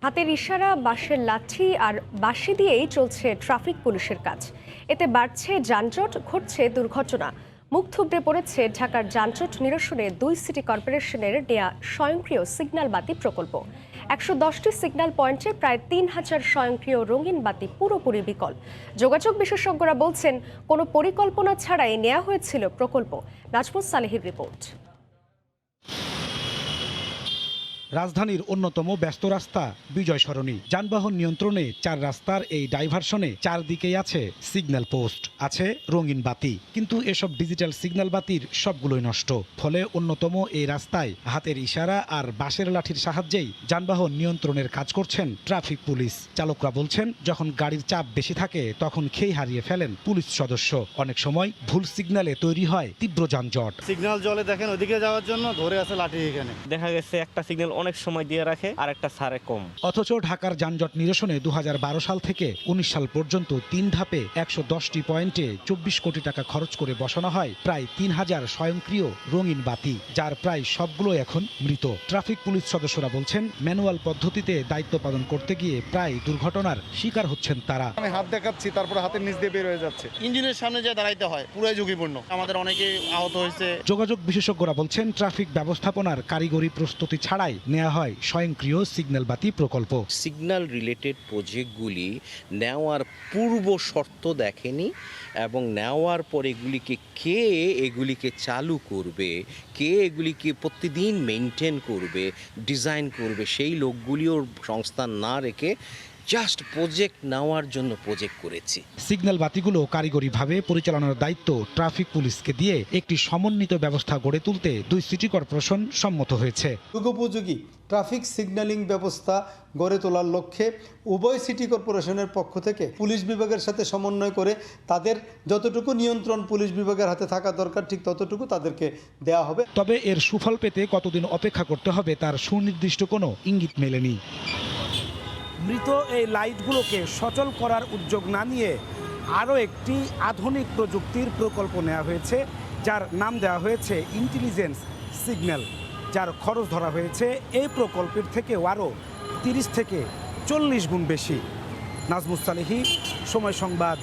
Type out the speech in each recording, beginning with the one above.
হাতের ইশারা, বাঁশের লাঠি আর বাঁশি দিয়েই চলছে ট্রাফিক পুলিশের কাজ। এতে বাড়ছে যানজট, ঘটছে দুর্ঘটনা। মুখ থুবড়ে পড়েছে ঢাকার যানজট নিরসনে ২ সিটি কর্পোরেশনের নেয়া স্বয়ংক্রিয় সিগন্যাল বাতি প্রকল্প। ১১০টি সিগন্যাল পয়েন্টে প্রায় ৩,০০০ স্বয়ংক্রিয় রঙিন বাতি পুরোপুরি বিকল। যোগাযোগ বিশেষজ্ঞরা বলছেন, কোনো পরিকল্পনা ছাড়াই নেওয়া হয়েছিল প্রকল্প। নাজমুস সালেহীর রিপোর্ট। রাজধানীর অন্যতম ব্যস্ত রাস্তা বিজয় সরণি। যানবাহন নিয়ন্ত্রণে ৪ রাস্তার এই ডাইভারশনে চারদিকেই আছে সিগন্যাল পোস্ট, আছে রঙিন বাতি। কিন্তু এসব ডিজিটাল সিগন্যাল বাতির সবগুলোই নষ্ট। ফলে অন্যতম এই রাস্তায় হাতের ইশারা আর বাঁশের লাঠির সাহায্যেই যানবাহন নিয়ন্ত্রণের কাজ করছেন ট্রাফিক পুলিশ। চালকরা বলছেন, যখন গাড়ির চাপ বেশি থাকে তখন খেই হারিয়ে ফেলেন পুলিশ সদস্য। অনেক সময় ভুল সিগন্যালে তৈরি হয় তীব্র যানজট। সিগন্যাল জলে দেখেন ওদিকে যাওয়ার জন্য ধরে আছে লাঠি। এখানে দেখা গেছে একটা সিগন্যাল অনেক সময় দিয়ে রাখে আর একটা সারে কম। অথচ ঢাকার যানজট নিরসনে ২০১২ সাল থেকে ১৯ সাল পর্যন্ত ৩ ধাপে ১১০টি পয়েন্টে ২৪ কোটি টাকা খরচ করে বসানো হয় প্রায় ৩,০০০ স্বয়ংক্রিয় রঙিন বাতি, যার প্রায় সবগুলো এখন মৃত। ট্রাফিক পুলিশ সদস্যরা বলছেন, ম্যানুয়াল পদ্ধতিতে দায়িত্ব পালন করতে গিয়ে প্রায় দুর্ঘটনার শিকার হচ্ছেন তারা। আমি হাত দেখাচ্ছি, তারপরে হাতের নিচ দিয়ে বের হয়ে যাচ্ছে। ইঞ্জিনের সামনে যে দাঁড়াইতে হয় পুরাই ঝুঁকিপূর্ণ। আমাদের অনেকে আহত হয়েছে। যোগাযোগ বিশেষজ্ঞরা বলছেন, ট্রাফিক ব্যবস্থাপনার কারিগরি প্রস্তুতি ছাড়াই নেওয়া হয় স্বয়ংক্রিয় সিগন্যাল বাতি প্রকল্প। সিগন্যাল রিলেটেড প্রজেক্টগুলি নেওয়ার পূর্ব শর্ত দেখেনি এবং নেওয়ার পর এগুলিকে চালু করবে, কে এগুলিকে প্রতিদিন মেনটেন করবে, ডিজাইন করবে, সেই লোকগুলিও সংস্থান না রেখে জাস্ট প্রজেক্ট নেওয়ার জন্য প্রজেক্ট করেছি। সিগন্যাল বাতিগুলো কারিগরিভাবে পরিচালনার দায়িত্ব ট্রাফিক পুলিশকে দিয়ে একটি সমন্বিত ব্যবস্থা গড়ে তুলতে ২ সিটি কর্পোরেশন সম্মত হয়েছে। যুগোপযোগী ট্রাফিক সিগন্যালিং ব্যবস্থা গড়ে তোলার লক্ষ্যে উভয় সিটি কর্পোরেশনের পক্ষ থেকে পুলিশ বিভাগের সাথে সমন্বয় করে তাদের যতটুকু নিয়ন্ত্রণ পুলিশ বিভাগের হাতে থাকা দরকার ঠিক ততটুকু তাদেরকে দেওয়া হবে। তবে এর সুফল পেতে কতদিন অপেক্ষা করতে হবে তার সুনির্দিষ্ট কোনো ইঙ্গিত মেলেনি। মৃত এই লাইটগুলোকে সচল করার উদ্যোগ না নিয়ে আরও একটি আধুনিক প্রযুক্তির প্রকল্প নেওয়া হয়েছে, যার নাম দেওয়া হয়েছে ইন্টেলিজেন্স সিগন্যাল, যার খরচ ধরা হয়েছে এই প্রকল্পের থেকেও আরও ৩০ থেকে ৪০ গুণ বেশি। নাজমুস সালেহী, সময় সংবাদ,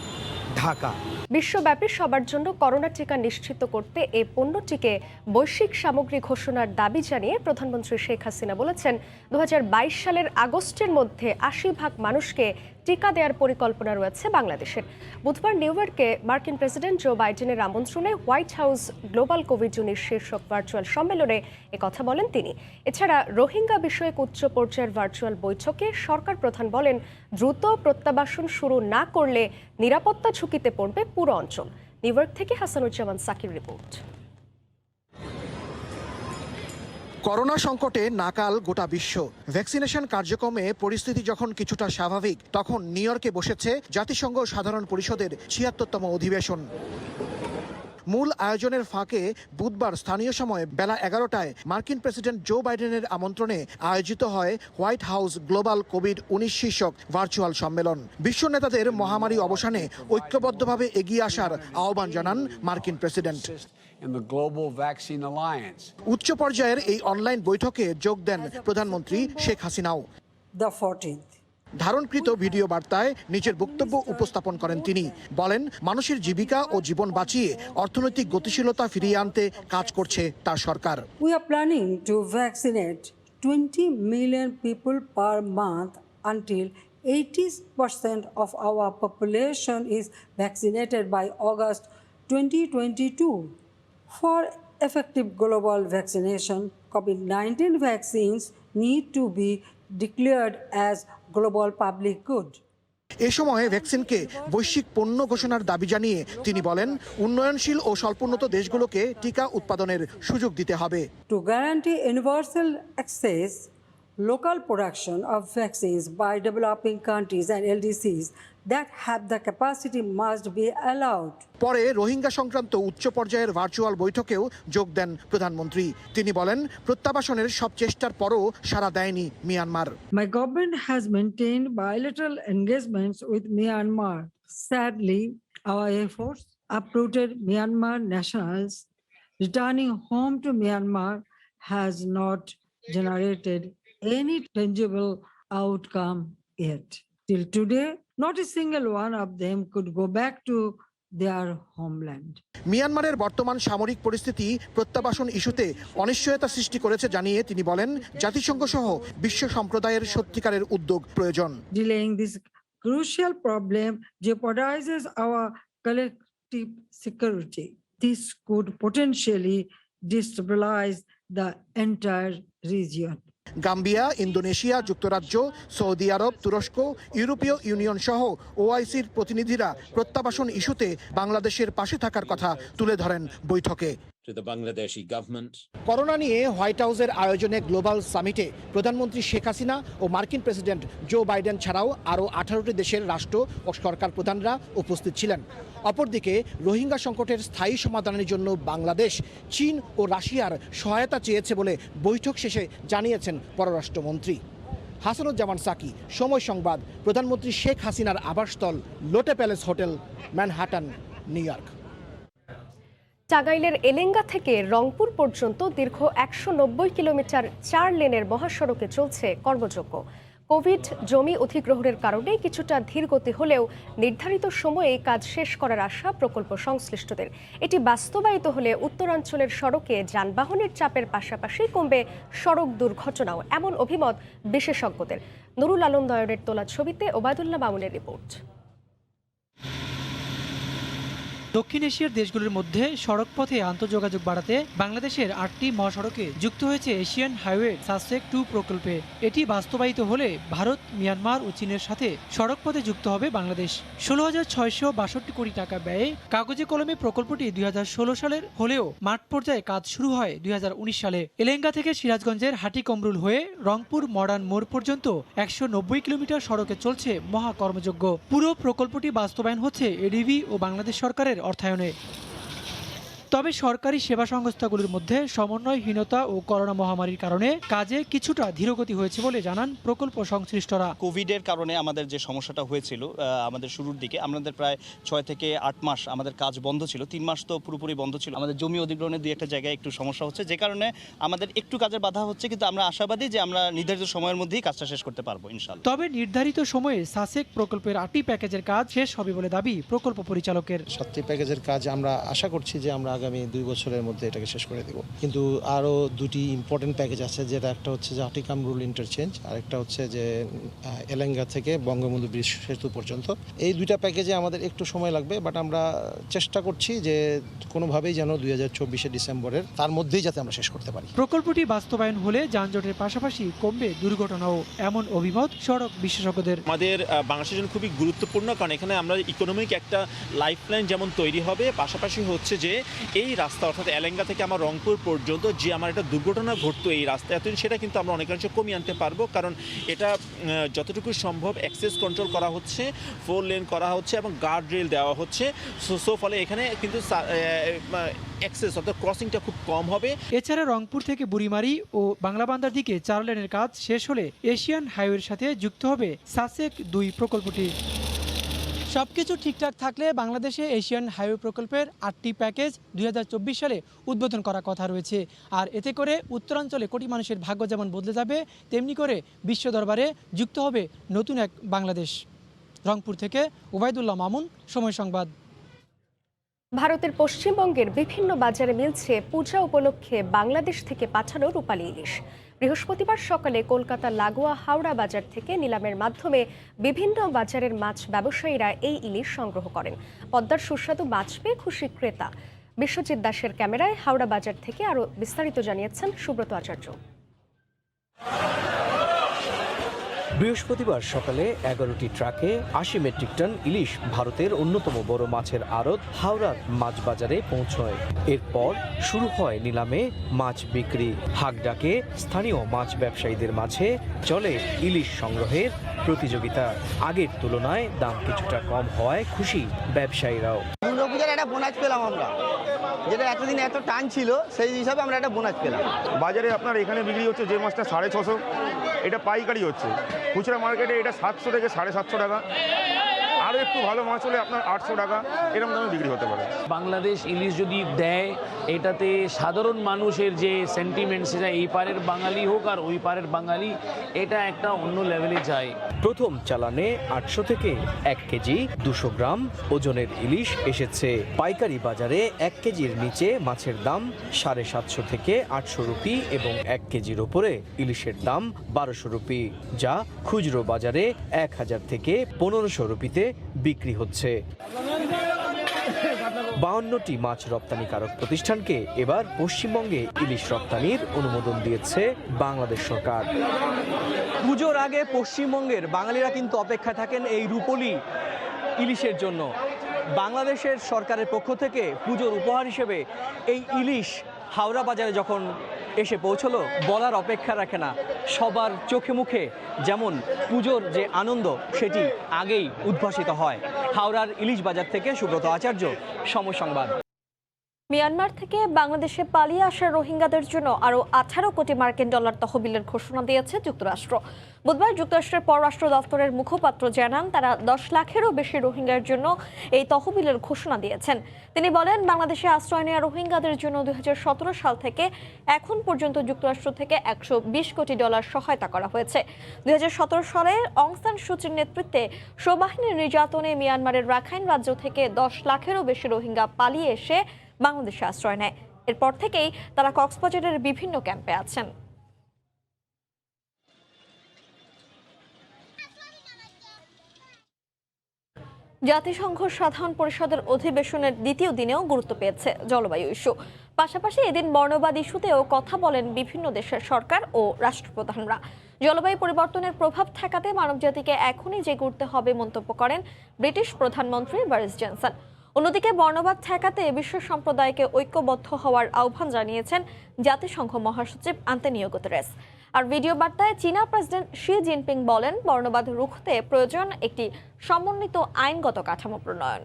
ঢাকা। বিশ্বব্যাপী সবার জন্য করোনা টিকা নিশ্চিত করতে এই পণ্যটিকে বৈশ্বিক সামগ্রী ঘোষণার দাবি জানিয়ে প্রধানমন্ত্রী শেখ হাসিনা বলেছেন, ২০২২ সালের আগস্টের মধ্যে ৮০% মানুষকে টিকা দেওয়ার পরিকল্পনা রয়েছে বাংলাদেশের। বুধবার নিউ ইয়র্কে মার্কিন প্রেসিডেন্ট জো বাইডেনের আমন্ত্রণে হোয়াইট হাউস গ্লোবাল কোভিড-১৯ শীর্ষক ভার্চুয়াল সম্মেলনে একথা বলেন তিনি। এছাড়া রোহিঙ্গা বিষয়ক উচ্চ পর্যায়ের ভার্চুয়াল বৈঠকে সরকার প্রধান বলেন, দ্রুত প্রত্যাবাসন শুরু না করলে নিরাপত্তা ঝুঁকিতে পড়বে পুরো অঞ্চল। নিউ ইয়র্ক থেকে হাসানুজ্জামান সাকির রিপোর্ট। করোনা সংকটে নাকাল গোটা বিশ্ব। ভ্যাকসিনেশন কার্যক্রমে পরিস্থিতি যখন কিছুটা স্বাভাবিক, তখন নিউ ইয়র্কে বসেছে জাতিসংঘ সাধারণ পরিষদের ৭৬তম অধিবেশন। মূল আয়োজনের ফাঁকে বুধবার স্থানীয় সময় বেলা ১১টায় মার্কিন প্রেসিডেন্ট জো বাইডেনের আমন্ত্রণে আয়োজিত হয় হোয়াইট হাউস গ্লোবাল কোভিড-১৯ শীর্ষক ভার্চুয়াল সম্মেলন। বিশ্ব নেতাদের মহামারী অবসানে ঐক্যবদ্ধভাবে এগিয়ে আসার আহ্বান জানান মার্কিন প্রেসিডেন্ট। উচ্চ পর্যায়ের এই অনলাইন বৈঠকে যোগ দেন প্রধানমন্ত্রী শেখ হাসিনাও। ধারণকৃত ভিডিও বার্তায় নিজের বক্তব্য উপস্থাপন করেন তিনি। বলেন, মানুষের জীবিকা ও জীবন বাঁচিয়ে অর্থনৈতিক গতিশীলতা ফিরিয়ে আনতে কাজ করছে তার সরকার। We are planning to vaccinate 20 million people per month until 80% of our population is vaccinated by August 2022. For effective global vaccination, COVID-19 vaccines need to be declared as global public good. এ সময় ভ্যাকসিনকে বৈশ্বিক পণ্য ঘোষণার দাবি জানিয়ে তিনি বলেন, উন্নয়নশীল ও স্বল্পোন্নত দেশগুলোকে টিকা উৎপাদনের সুযোগ দিতে হবে। To guarantee universal access, local production of vaccines by developing countries and LDCs that have the capacity must be allowed. পরে রোহিঙ্গা সংক্রান্ত উচ্চ পর্যায়ের ভার্চুয়াল বৈঠকেও যোগ দেন প্রধানমন্ত্রী। তিনি বলেন, প্রত্যাবাসনের সব চেষ্টার পরও সাড়া দেয়নি Myanmar. My government has maintained bilateral engagements with Myanmar. Sadly, our efforts uprooted Myanmar nationals. Returning home to Myanmar has not generated any tangible outcome yet. Till today, not a single one of them could go back to their homeland. মিয়ানমারের বর্তমান সামরিক পরিস্থিতি প্রত্যাবাসন ইস্যুতে অনিশ্চয়তা সৃষ্টি করেছে জানিয়ে তিনি বলেন, জাতিসংঘ সহ বিশ্ব সম্প্রদায়ের সত্যিকারের উদ্যোগ প্রয়োজন। Delaying this crucial problem jeopardizes our collective security. This could potentially destabilize the entire region. Gambia, Indonesia, যুক্তরাজ্য, সৌদি আরব, তুরস্ক, ইউরোপীয় ইউনিয়ন সহ ওআইসির প্রতিনিধিরা প্রত্যাবাসন ইস্যুতে বাংলাদেশের পাশে থাকার কথা তুলে ধরেন বৈঠকে। করোনা নিয়ে হোয়াইট হাউসের আয়োজনে গ্লোবাল সামিটে প্রধানমন্ত্রী শেখ হাসিনা ও মার্কিন প্রেসিডেন্ট জো বাইডেন ছাড়াও আরও 18টি দেশের রাষ্ট্র ও সরকার প্রধানরা উপস্থিত ছিলেন। অপরদিকে রোহিঙ্গা সংকটের স্থায়ী সমাধানের জন্য বাংলাদেশ, চীন ও রাশিয়ার সহায়তা চেয়েছে বলে বৈঠক শেষে জানিয়েছেন পররাষ্ট্রমন্ত্রী। হাসানুজ্জামান সাকি, সময় সংবাদ। প্রধানমন্ত্রী শেখ হাসিনার আবাসস্থল লোটে palace hotel, Manhattan, new York. টাঙ্গাইলের এলেঙ্গা থেকে রংপুর পর্যন্ত দীর্ঘ 190 কিলোমিটার 4 লেনের মহাসড়কে চলছে কর্মযজ্ঞ। কোভিড জমি অধিগ্রহণের কারণে কিছুটা ধীরগতি হলেও নির্ধারিত সময়ে কাজ শেষ করার আশা প্রকল্প সংশ্লিষ্টদের। এটি বাস্তবায়িত হলে উত্তরাঞ্চলের সড়কে যানবাহনের চাপের পাশাপাশি কমবে সড়ক দুর্ঘটনাও, এমন অভিমত বিশেষজ্ঞদের। নুরুল আলম দয়নের তোলা ছবিতে ওবায়দুল্লাহ মামুনের রিপোর্ট। দক্ষিণ এশিয়ার দেশগুলোর মধ্যে সড়ক পথে আন্তঃযোগাযোগ বাড়াতে বাংলাদেশের 8টি মহাসড়কে যুক্ত হয়েছে এশিয়ান হাইওয়ে সাসেক 2 প্রকল্পে। এটি বাস্তবায়িত হলে ভারত, মিয়ানমার ও চীনের সাথে সড়ক পথে যুক্ত হবে বাংলাদেশ। 16,662 কোটি টাকা ব্যয়ে কাগজে কলমে প্রকল্পটি 2016 সালের হলেও মাঠ পর্যায়ে কাজ শুরু হয় 2019 সালে। এলেঙ্গা থেকে সিরাজগঞ্জের হাটিকমরুল হয়ে রংপুর মডার্ন মোড় পর্যন্ত 190 কিলোমিটার সড়কে চলছে মহাকর্মযজ্ঞ। পুরো প্রকল্পটি বাস্তবায়ন হচ্ছে এডিবি ও বাংলাদেশ সরকারের অর্থায়নে। তবে সরকারি সেবা সংস্থাগুলোর মধ্যে সমন্বয়হীনতা ও করোনা মহামারীর কারণে কাজে কিছুটা ধীরগতি হয়েছে বলে জানান প্রকল্প সংশ্লিষ্টরা। কোভিডের কারণে আমাদের যে সমস্যাটা হয়েছিল আমাদের শুরুর দিকে, আমাদের প্রায় 6 থেকে 8 মাস আমাদের কাজ বন্ধ ছিল। 3 মাস তো পুরোপুরি বন্ধ ছিল। আমাদের জমি অধিগ্রহণের 2-1টা জায়গায় একটু সমস্যা হচ্ছে, যে কারণে আমাদের একটু কাজের বাধা হচ্ছে, কিন্তু আমরা আশাবাদী যে আমরা নির্ধারিত সময়ের মধ্যেই কাজটা শেষ করতে পারবো ইনশাআল্লাহ। তবে নির্ধারিত সময়ে সাসেক প্রকল্পের 8টি প্যাকেজের কাজ শেষ হবে বলে দাবি প্রকল্প পরিচালকের। 7টি প্যাকেজের কাজ আমরা আশা করছি যে আমরা আগামী 2 বছরের মধ্যে এটাকে শেষ করে দেব। কিন্তু আরও 2টি ইম্পর্টেন্ট প্যাকেজ আছে, যেটা একটা হচ্ছে যে হাটিকামরুল ইন্টারচেঞ্জ, আর একটা হচ্ছে যে এলেঙ্গা থেকে বঙ্গবন্ধু ব্রিজ সেতু পর্যন্ত। এই 2টা প্যাকেজে আমাদের একটু সময় লাগবে, বাট আমরা চেষ্টা করছি যে কোনোভাবেই যেন 2024 ডিসেম্বরের তার মধ্যেই যাতে আমরা শেষ করতে পারি। প্রকল্পটি বাস্তবায়ন হলে যানজটের পাশাপাশি কমবে দুর্ঘটনাও, এমন অভিমত সড়ক বিশেষজ্ঞদের। আমাদের বাংলাদেশের জন্য খুবই গুরুত্বপূর্ণ, কারণ এখানে আমরা ইকোনমিক একটা লাইফলাইন যেমন তৈরি হবে, পাশাপাশি হচ্ছে যে এই রাস্তা অর্থাৎ এলেঙ্গা থেকে আমার রংপুর পর্যন্ত যে আমার একটা দুর্ঘটনা ঘটতো এই রাস্তায় এতদিন, সেটা কিন্তু আমরা অনেকাংশে কমিয়ে আনতে পারবো, কারণ এটা যতটুকু সম্ভব অ্যাক্সেস কন্ট্রোল করা হচ্ছে, 4 লেন করা হচ্ছে এবং গার্ড রেল দেওয়া হচ্ছে। সো ফলে এখানে কিন্তু অ্যাক্সেস অর্থাৎ ক্রসিংটা খুব কম হবে। এছাড়া রংপুর থেকে বুড়িমারি ও বাংলাবান্ধার দিকে 4 লেনের কাজ শেষ হলে এশিয়ান হাইওয়ের সাথে যুক্ত হবে সাসেক 2 প্রকল্পটি। সবকিছু ঠিকঠাক থাকলে বাংলাদেশে এশিয়ান হাইওয়ে প্রকল্পের 8টি প্যাকেজ 2024 সালে উদ্বোধন করার কথা রয়েছে। আর এতে করে উত্তরাঞ্চলে কোটি মানুষের ভাগ্য যেমন বদলে যাবে, তেমনি করে বিশ্ব দরবারে যুক্ত হবে নতুন এক বাংলাদেশ। রংপুর থেকে ওবায়দুল্লাহ মামুন, সময় সংবাদ। ভারতের পশ্চিমবঙ্গের বিভিন্ন বাজারে মিলছে পূজা উপলক্ষে বাংলাদেশ থেকে পাঠানো রূপালী ইলিশ। বৃহস্পতিবার সকালে কলকাতা লাগোয়া হাওড়া বাজার থেকে নিলামের মাধ্যমে বিভিন্ন বাজারের মাছ ব্যবসায়ীরা এই ইলিশ সংগ্রহ করেন। পদ্মার সুস্বাদু মাছ পেয়ে খুশি ক্রেতা। বিশ্বজিৎ দাসের ক্যামেরায় হাওড়া বাজার থেকে আরও বিস্তারিত জানিয়েছেন সুব্রত আচার্য। বৃহস্পতিবার সকালে 11টি ট্রাকে 80 মেট্রিক টন ইলিশ ভারতের অন্যতম বড় মাছের আড়ত হাওড়ার মাছ বাজারে পৌঁছয়। এরপর শুরু হয় নিলামে মাছ বিক্রি। হাক ডাকে স্থানীয় মাছ ব্যবসায়ীদের মাঝে চলে ইলিশ সংগ্রহের প্রতিযোগিতা। আগের তুলনায় দাম কিছুটা কম হওয়ায় খুশি ব্যবসায়ীরাও। দুর্গাপূজার একটা বোনাস পেলাম আমরা, যেটা এতদিন এত টান ছিল, সেই হিসাবে আমরা একটা বোনাস পেলাম। বাজারে আপনার এখানে বিক্রি হচ্ছে যে মাছটা 650, এটা পাইকারি হচ্ছে। খুচরা মার্কেটে এটা 700 থেকে 750 টাকা। আরও একটু ভালো মাছ হলে আপনার 800 টাকা এরকম দামে বিক্রি হতে পারে। বাংলাদেশ ইলিশ যদি দেয়, এটাতে সাধারণ মানুষের যে সেন্টিমেন্ট, সেটা এই পারের বাঙালি হোক আর ওই পারের বাঙালি, এটা একটা অন্য লেভেলে যায়। প্রথম চালানে 800 থেকে 1 কেজি 200 গ্রাম ওজনের ইলিশ এসেছে। পাইকারি বাজারে 1 কেজির নিচে মাছের দাম 750 থেকে 800 রুপি এবং 1 কেজির ওপরে ইলিশের দাম 1200 রুপি, যা খুচরো বাজারে 1000 থেকে 1500 রুপিতে বিক্রি হচ্ছে। 52টি মাছ রপ্তানিকারক প্রতিষ্ঠানকে এবার পশ্চিমবঙ্গে ইলিশ রপ্তানির অনুমোদন দিয়েছে বাংলাদেশ সরকার। পুজোর আগে পশ্চিমবঙ্গের বাঙালিরা কিন্তু অপেক্ষায় থাকেন এই রূপোলি ইলিশের জন্য। বাংলাদেশের সরকারের পক্ষ থেকে পুজোর উপহার হিসেবে এই ইলিশ হাওড়া বাজারে যখন এসে পৌঁছলো, বলার অপেক্ষা রাখে না। সবার চোখে মুখে যেমন পুজোর যে আনন্দ, সেটি আগেই উদ্ভাসিত হয়। হাওড়ার ইলিশ বাজার থেকে সুব্রত আচার্য, সময় সংবাদ। মিয়ানমার থেকে বাংলাদেশে পালিয়ে আসা রোহিঙ্গাদের জন্য আরও 18 কোটি মার্কিন ডলার তহবিলের ঘোষণা দিয়েছে যুক্তরাষ্ট্র। বুধবার যুক্তরাষ্ট্রের পররাষ্ট্র দপ্তরের মুখপাত্র জানান, তারা 10 লাখেরও বেশি রোহিঙ্গার জন্য এই তহবিলের ঘোষণা দিয়েছেন। তিনি বলেন, বাংলাদেশে আশ্রয় নেওয়া রোহিঙ্গাদের জন্য 2017 সাল থেকে এখন পর্যন্ত যুক্তরাষ্ট্র থেকে 120 কোটি ডলার সহায়তা করা হয়েছে। 2017 সালে অং সান সুচির নেতৃত্বে সেনাবাহিনীর নির্যাতনে মিয়ানমারের রাখাইন রাজ্য থেকে 10 লাখেরও বেশি রোহিঙ্গা পালিয়ে এসে বাংলাদেশে আশ্রয় নেয়। এরপর থেকেই তারা কক্সবাজারের বিভিন্ন ক্যাম্পে আছেন। জাতিসংঘ সাধারণ পরিষদের অধিবেশনের দ্বিতীয় দিনেও গুরুত্ব পেয়েছে জলবায়ু ইস্যু। পাশাপাশি এদিন বর্ণবাদ ইস্যুতেও কথা বলেন বিভিন্ন দেশের সরকার ও রাষ্ট্রপ্রধানরা। জলবায়ু পরিবর্তনের প্রভাব ঠেকাতে মানবজাতিকে এখনই জেগে উঠতে হবে মন্তব্য করেন ব্রিটিশ প্রধানমন্ত্রী বরিস জনসন। অন্যদিকে বর্ণবাদ ঠেকাতে বিশ্ব সম্প্রদায়কে ঐক্যবদ্ধ হওয়ার আহ্বান জানিয়েছেন জাতিসংঘ মহাসচিব আন্তোনিও গুতেরেস। আর ভিডিও বার্তায় চীনা প্রেসিডেন্ট শি জিনপিং বলেন, বর্ণবাদ রুখতে প্রয়োজন একটি সমন্বিত আইনগত কাঠামো প্রণয়ন।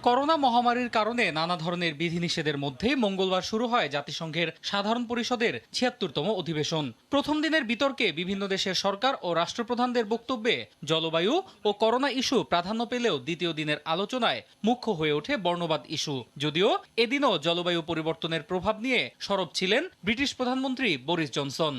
করোনা মহামারীর কারণে নানা ধরনের বিধিনিষেধের মধ্যে মঙ্গলবার শুরু হয় জাতিসংঘের সাধারণ পরিষদের 76তম অধিবেশন। প্রথম দিনের বিতর্কে বিভিন্ন দেশের সরকার ও রাষ্ট্রপ্রধানদের বক্তব্যে জলবায়ু ও করোনা ইস্যু প্রাধান্য পেলেও দ্বিতীয় দিনের আলোচনায় মুখ্য হয়ে ওঠে বর্ণবাদ ইস্যু। যদিও এদিনও জলবায়ু পরিবর্তনের প্রভাব নিয়ে সরব ছিলেন ব্রিটিশ প্রধানমন্ত্রী বরিস জনসন।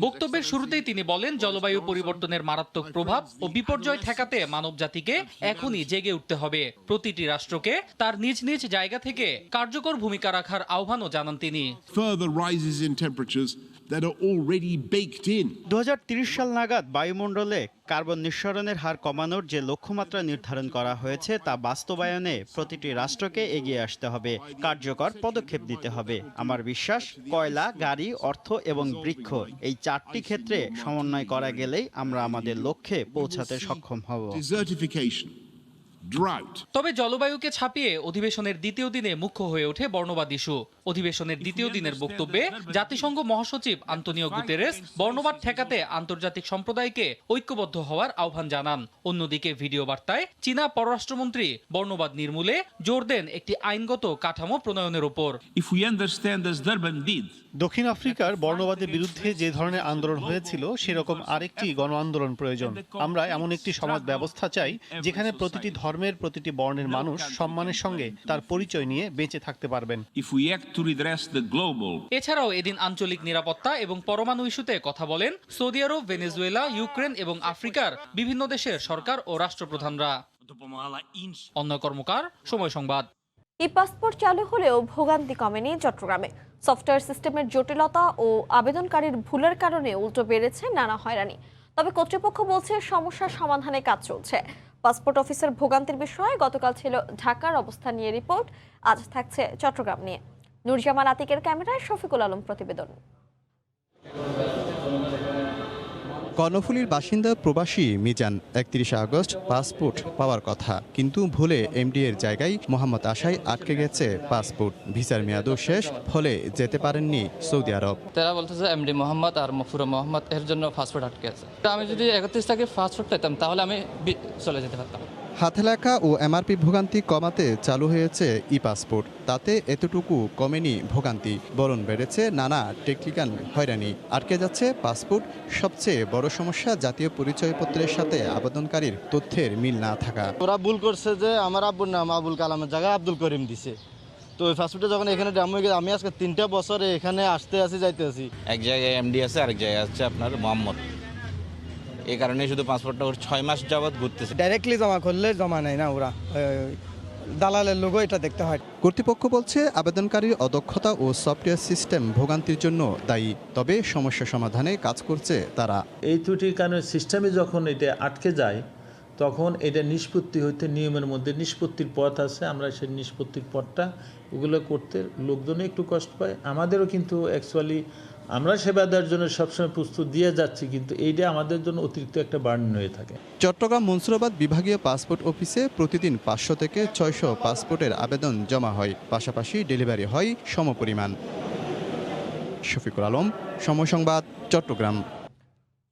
বক্তব্যের শুরুতেই তিনি বলেন, জলবায়ু পরিবর্তনের মারাত্মক প্রভাব ও বিপর্যয় ঠেকাতে মানবজাতিকে এখনই জেগে উঠতে হবে। প্রতিটি রাষ্ট্রকে তার নিজ নিজ জায়গা থেকে কার্যকর ভূমিকা রাখার আহ্বানও জানান তিনি। 2030 সাল নাগাদ বায়ুমণ্ডলে কার্বন নিঃসরণের হার কমানোর যে লক্ষ্যমাত্রা নির্ধারণ করা হয়েছে, তা বাস্তবায়নে প্রতিটি রাষ্ট্রকে এগিয়ে আসতে হবে, কার্যকর পদক্ষেপ নিতে হবে। আমার বিশ্বাস, কয়লা, গাড়ি, অর্থ এবং বৃক্ষ, এই 4টি ক্ষেত্রে সমন্বয় করা গেলেই আমরা আমাদের লক্ষ্যে পৌঁছাতে সক্ষম হব। তবে জলবায়ুকে ছাপিয়ে অধিবেশনের দ্বিতীয় দিনে মুখ্য হয়ে ওঠে বর্ণবাদ ইস্যু। অধিবেশনের দ্বিতীয় দিনের বক্তব্যে জাতিসংঘ মহাসচিব আন্তোনিও গুতেরেস বর্ণবাদ ঠেকাতে আন্তর্জাতিক সম্প্রদায়কে ঐক্যবদ্ধ হওয়ার আহ্বান জানান। অন্যদিকে ভিডিও বার্তায় চীনা পররাষ্ট্রমন্ত্রী বর্ণবাদ নির্মূলে জোর দেন একটি আইনগত কাঠামো প্রণয়নের উপর। দক্ষিণ আফ্রিকার বর্ণবাদের বিরুদ্ধে যে ধরনের আন্দোলন হয়েছিল, সেরকম আরেকটি গণ আন্দোলন প্রয়োজন। আমরা এমন একটি সমাজ ব্যবস্থা চাই যেখানে প্রতিটি ধর্মের, প্রতিটি বর্ণের মানুষ সম্মানের সঙ্গে তার পরিচয় নিয়ে বেঁচে থাকতে পারবেন। এছাড়াও এদিন আঞ্চলিক নিরাপত্তা এবং পরমাণু ইস্যুতে কথা বলেন সৌদি আরব, ভেনেজুয়েলা, ইউক্রেন এবং আফ্রিকার বিভিন্ন দেশের সরকার ও রাষ্ট্রপ্রধানরা। অন্য কর্মকার, সময় সংবাদ। ই পাসপোর্ট চালু হলেও ভোগান্তি কমেনি চট্টগ্রামে। সফটওয়্যার সিস্টেমের জটিলতা ও আবেদনকারীর ভুলের কারণে উল্টো বেড়েছে নানা হয়রানি। তবে কর্তৃপক্ষ বলছে, সমস্যার সমাধানে কাজ চলছে। পাসপোর্ট অফিসের ভোগান্তির বিষয়ে গতকাল ছিল ঢাকার অবস্থা নিয়ে রিপোর্ট, আজ থাকছে চট্টগ্রাম নিয়ে। নুরজামান আতিকের ক্যামেরায় শফিকুল আলম প্রতিবেদন। কর্ণফুলীর বাসিন্দা প্রবাসী মিজান 31 আগস্ট পাসপোর্ট পাওয়ার কথা, কিন্তু ভুলে এমডি এর জায়গায় মোহাম্মদ আশায় আটকে গেছে পাসপোর্ট। ভিসার মেয়াদও শেষ, ফলে যেতে পারেননি সৌদি আরব। তারা বলতেছে এমডি মোহাম্মদ আর মফুরা মোহাম্মদ এর জন্য পাসপোর্ট আটকে আছে। আমি যদি 31 তারিখে পাসপোর্ট পেতাম তাহলে আমি চলে যেতে পারতাম। হাতে লেখা ও এমআরপি ভোগান্তি কমাতে চালু হয়েছে ই পাসপোর্ট। তাতে এতটুকু কমেনি ভোগান্তি, বরং বেড়েছে নানা টেকনিক্যাল হয়রানি। আটকে যাচ্ছে পাসপোর্ট। সবচেয়ে বড় সমস্যা জাতীয় পরিচয়পত্রের সাথে আবেদনকারীর তথ্যের মিল না থাকা। ওরা ভুল করছে যে আমার আব্বুর নাম আবুল কালামের জায়গায় আব্দুল করিম দিছে। তো ওই পাসপোর্টে যখন এখানে ড্যাম হয়ে গেছে, আমি আজকে 3টা বছরে এখানে আসতে আসি যাইতে আসি। এক জায়গায় এমডি আছে, আরেক জায়গায় আছে আপনার মোহাম্মদ। এই কারণে শুধু পাসপোর্টটা 6 মাস যাবৎ ঘুরতেছে। ডাইরেক্টলি জমা করলে জমা নেয় না, ওরা দালালের লোগো এটা দেখতে হয়। কর্তৃপক্ষ বলছে আবেদনকারীর অদক্ষতা ও সফটওয়্যার সিস্টেম ভোগান্তির জন্য দায়ী। তবে সমস্যা সমাধানে কাজ করছে তারা। এই ত্রুটির কারণে সিস্টেমে যখন এটা আটকে যায়, তখন এটা নিষ্পত্তি হইতে নিয়মের মধ্যে নিষ্পত্তির পথ আছে। আমরা সেই নিষ্পত্তির পথটা ওগুলো করতে লোকজনে একটু কষ্ট পায়, আমাদেরও কিন্তু অ্যাকচুয়ালি আমরা সেবা দেওয়ার জন্য সবসময় প্রস্তুত দিয়ে যাচ্ছি, কিন্তু এইটা আমাদের জন্য অতিরিক্ত একটা বার্ডেন হয়ে থাকে। চট্টগ্রাম মনসুরাবাদ বিভাগীয় পাসপোর্ট অফিসে প্রতিদিন 500 থেকে 600 পাসপোর্টের আবেদন জমা হয়। পাশাপাশি ডেলিভারি হয় সমপরিমাণ। শফিকুল আলম, সময় সংবাদ, চট্টগ্রাম।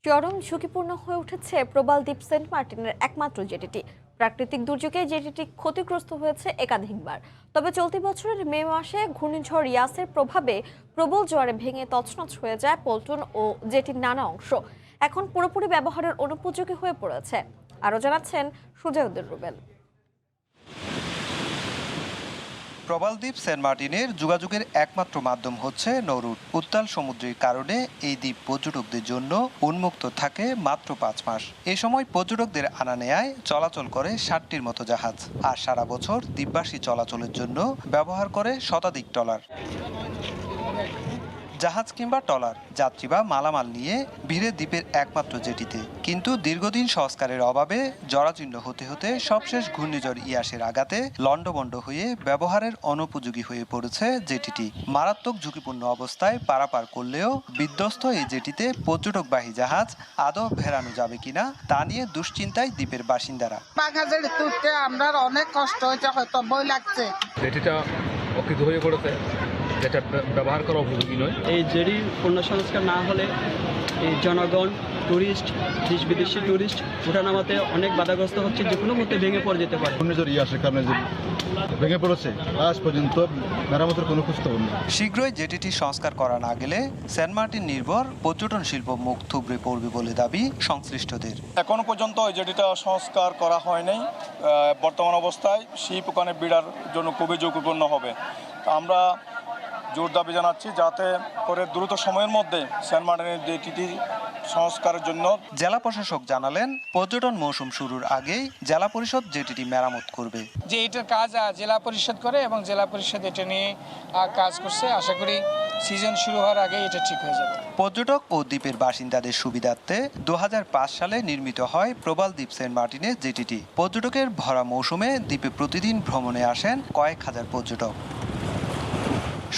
চরম ঝুঁকিপূর্ণ হয়ে উঠেছে প্রবাল দ্বীপ সেন্ট মার্টিনের একমাত্র জেটিটি। প্রাকৃতিক দুর্যোগে জেটিটি ক্ষতিগ্রস্ত হয়েছে একাধিকবার। তবে চলতি বছরের মে মাসে ঘূর্ণিঝড় ইয়াসের প্রভাবে প্রবল জোয়ারে ভেঙে তছনছ হয়ে যায় পল্টন ও জেটির নানা অংশ। এখন পুরোপুরি ব্যবহারের অনুপযোগী হয়ে পড়েছে। আরও জানাচ্ছেন সুজাউদ্দিন রুবেল। প্রবাল দ্বীপ সেন্ট মার্টিনের যোগাযোগের একমাত্র মাধ্যম হচ্ছে নৌরুট। উত্তাল সমুদ্রের কারণে এই দ্বীপ পর্যটকদের জন্য উন্মুক্ত থাকে মাত্র 5 মাস। এই সময় পর্যটকদের আনা নেয়ায় চলাচল করে 60টির মতো জাহাজ। আর সারা বছর দ্বীপবাসী চলাচলের জন্য ব্যবহার করে শতাধিক ট্রলার। জাহাজ কিংবা ট্রলার, যাত্রী বা মালামাল নিয়ে ভিড়ে দ্বীপের একমাত্র জেটিতে। কিন্তু দীর্ঘদিন সংস্কারের অভাবে জরাজীর্ণ হতে হতে সবশেষ ঘূর্ণিঝড় ইয়াসের আঘাতে লণ্ডভণ্ড হয়ে ব্যবহারের অনুপযোগী হয়ে পড়েছে জেটিটি। মারাত্মক ঝুঁকিপূর্ণ অবস্থায় পারাপার করলেও বিধ্বস্ত এই জেটিতে পর্যটকবাহী জাহাজ আদৌ ভেড়ানো যাবে কিনা তা নিয়ে দুশ্চিন্তায় দ্বীপের বাসিন্দারা। আমরা অনেক কষ্ট হয়েছে, হয়তো ভয় লাগছে। জেটিটা অকৃত হয়ে পড়েছে, যেটা ব্যবহার করা উপযোগী নয়। এই জেটির পুনঃসংস্কার না হলে এই জনগণ, টুরিস্ট, দেশ বিদেশি টুরিস্ট ওঠানামাতে অনেক বাধাগ্রস্ত হচ্ছে, যে কোনো মধ্যে ভেঙে পড়ে যেতে পারে। ঘূর্ণিঝড় ইয়াসের কারণে যে ভেঙে পড়েছে, আজ পর্যন্ত মেরামতের কোনো খোঁজ খবর নেই। শীঘ্রই জেটিটি সংস্কার করা না গেলে সেন্ট মার্টিন নির্ভর পর্যটন শিল্প মুখ থুবড়ে পড়বে বলে দাবি সংশ্লিষ্টদের। এখনো পর্যন্ত এই জেটিটা সংস্কার করা হয়নি। বর্তমান অবস্থায় শিপ ওখানে বিড়ার জন্য খুবই ঝুঁকিপূর্ণ হবে। আমরা জোর দাবি জানাচ্ছি যাতে করে দ্রুত সময়ের মধ্যে সেন্ট মার্টিনের জেটিটি সংস্কারের জন্য। জেলা প্রশাসক জানালেন, পর্যটন মৌসুম শুরুর আগেই জেলা পরিষদ জেটিটি মেরামত করবে। যে এটার কাজ জেলা পরিষদ করে এবং জেলা পরিষদ এটা নিয়ে কাজ করছে। আশা করি সিজন শুরু হওয়ার আগে এটা ঠিক হয়ে যাবে। পর্যটক ও দ্বীপের বাসিন্দাদের সুবিধার্থে 2005 সালে নির্মিত হয় প্রবাল দ্বীপ সেন্ট মার্টিনের জেটিটি। পর্যটকের ভরা মৌসুমে দ্বীপে প্রতিদিন ভ্রমণে আসেন কয়েক হাজার পর্যটক।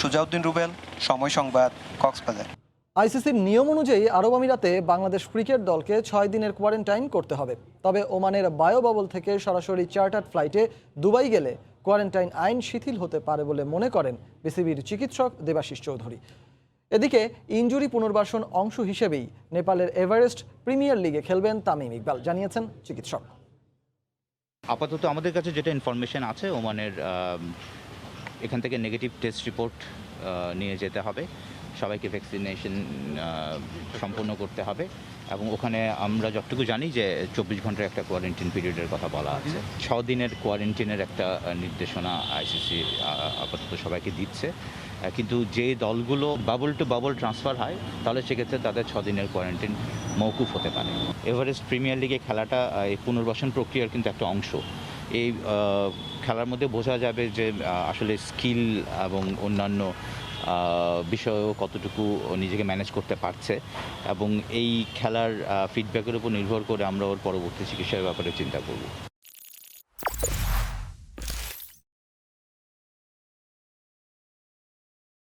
সুজাউদ্দিন রুবেল, সময় সংবাদ, কক্সবাজার। আইসিসির নিয়ম অনুযায়ী আরব আমিরাতে বাংলাদেশ ক্রিকেট দলকে 6 দিনের কোয়ারেন্টাইন করতে হবে। তবে ওমানের বায়োবাবল থেকে সরাসরি চার্টার্ড ফ্লাইটে দুবাই গেলে কোয়ারেন্টাইন আইন শিথিল হতে পারে বলে মনে করেন বিসিবির চিকিৎসক দেবাশিস চৌধুরী। এদিকে ইনজুরি পুনর্বাসন অংশ হিসেবেই নেপালের এভারেস্ট প্রিমিয়ার লিগে খেলবেন তামিম ইকবাল, জানিয়েছেন চিকিৎসক। আপাতত আমাদের কাছে যেটা ইনফরমেশন আছে, ওমানের এখান থেকে নেগেটিভ টেস্ট রিপোর্ট নিয়ে যেতে হবে, সবাইকে ভ্যাকসিনেশন সম্পন্ন করতে হবে, এবং ওখানে আমরা যতটুকু জানি যে 24 ঘন্টার একটা কোয়ারেন্টাইন পিরিয়ডের কথা বলা আছে। 6 দিনের কোয়ারেন্টাইনের একটা নির্দেশনা আইসিসি আপাতত সবাইকে দিচ্ছে। কিন্তু যে দলগুলো বাবল টু বাবল ট্রান্সফার হয়, তাহলে সেক্ষেত্রে তাদের 6 দিনের কোয়ারেন্টাইন মওকুফ হতে পারে। এভারেস্ট প্রিমিয়ার লিগে খেলাটা এই পুনর্বাসন প্রক্রিয়ার কিন্তু একটা অংশ। এই খেলার মধ্যে বোঝা যাবে যে আসলে স্কিল এবং অন্যান্য বিষয়েও কতটুকু নিজেকে ম্যানেজ করতে পারছে, এবং এই খেলার ফিডব্যাকের উপর নির্ভর করে আমরা ওর পরবর্তী চিকিৎসার ব্যাপারে চিন্তা করব।